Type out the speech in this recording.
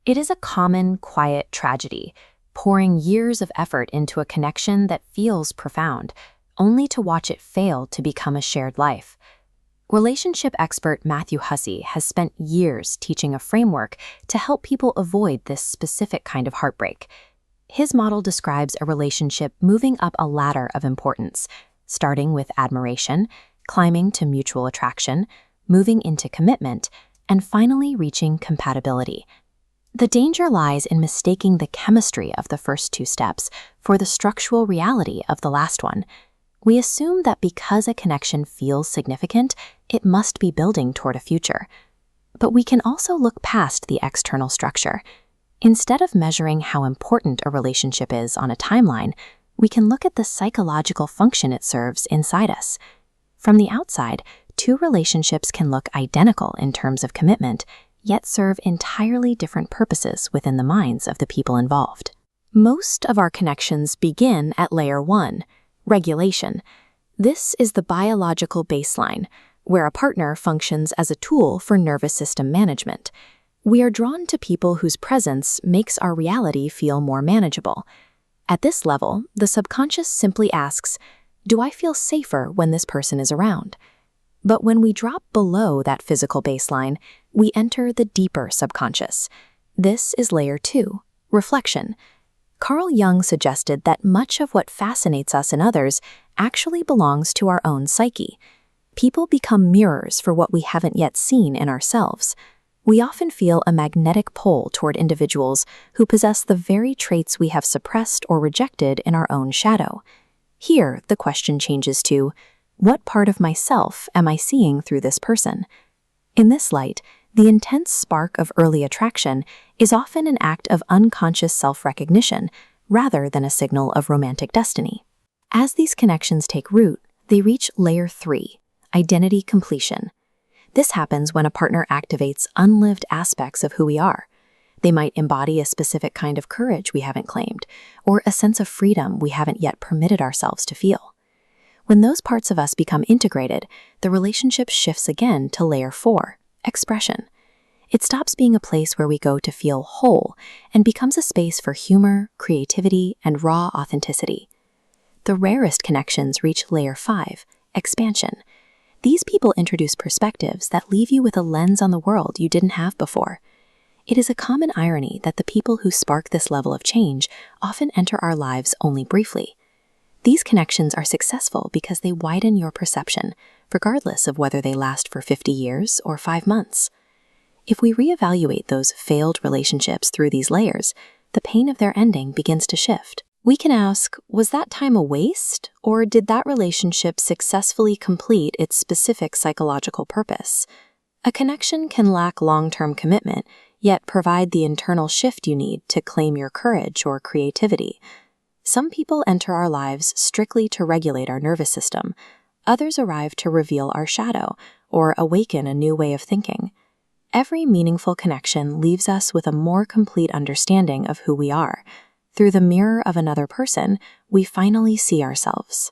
It is a common, quiet tragedy, pouring years of effort into a connection that feels profound, only to watch it fail to become a shared life. Relationship expert Matthew Hussey has spent years teaching a framework to help people avoid this specific kind of heartbreak. His model describes a relationship moving up a ladder of importance, starting with admiration, climbing to mutual attraction, moving into commitment, and finally reaching compatibility. The danger lies in mistaking the chemistry of the first two steps for the structural reality of the last one. We assume that because a connection feels significant, it must be building toward a future. But we can also look past the external structure. Instead of measuring how important a relationship is on a timeline, we can look at the psychological function it serves inside us. From the outside, two relationships can look identical in terms of commitment, yet serve entirely different purposes within the minds of the people involved. Most of our connections begin at layer 1, regulation. This is the biological baseline, where a partner functions as a tool for nervous system management. We are drawn to people whose presence makes our reality feel more manageable. At this level, the subconscious simply asks, "Do I feel safer when this person is around?" But when we drop below that physical baseline, we enter the deeper subconscious. This is layer 2, reflection. Carl Jung suggested that much of what fascinates us in others actually belongs to our own psyche. People become mirrors for what we haven't yet seen in ourselves. We often feel a magnetic pull toward individuals who possess the very traits we have suppressed or rejected in our own shadow. Here, the question changes to, what part of myself am I seeing through this person? In this light, the intense spark of early attraction is often an act of unconscious self-recognition rather than a signal of romantic destiny. As these connections take root, they reach layer 3, identity completion. This happens when a partner activates unlived aspects of who we are. They might embody a specific kind of courage we haven't claimed, or a sense of freedom we haven't yet permitted ourselves to feel. When those parts of us become integrated, the relationship shifts again to layer 4, expression. It stops being a place where we go to feel whole and becomes a space for humor, creativity, and raw authenticity. The rarest connections reach layer 5, expansion. These people introduce perspectives that leave you with a lens on the world you didn't have before. It is a common irony that the people who spark this level of change often enter our lives only briefly. These connections are successful because they widen your perception, regardless of whether they last for 50 years or 5 months. If we reevaluate those failed relationships through these layers, the pain of their ending begins to shift. We can ask, was that time a waste, or did that relationship successfully complete its specific psychological purpose? A connection can lack long-term commitment, yet provide the internal shift you need to claim your courage or creativity. Some people enter our lives strictly to regulate our nervous system. Others arrive to reveal our shadow or awaken a new way of thinking. Every meaningful connection leaves us with a more complete understanding of who we are. Through the mirror of another person, we finally see ourselves.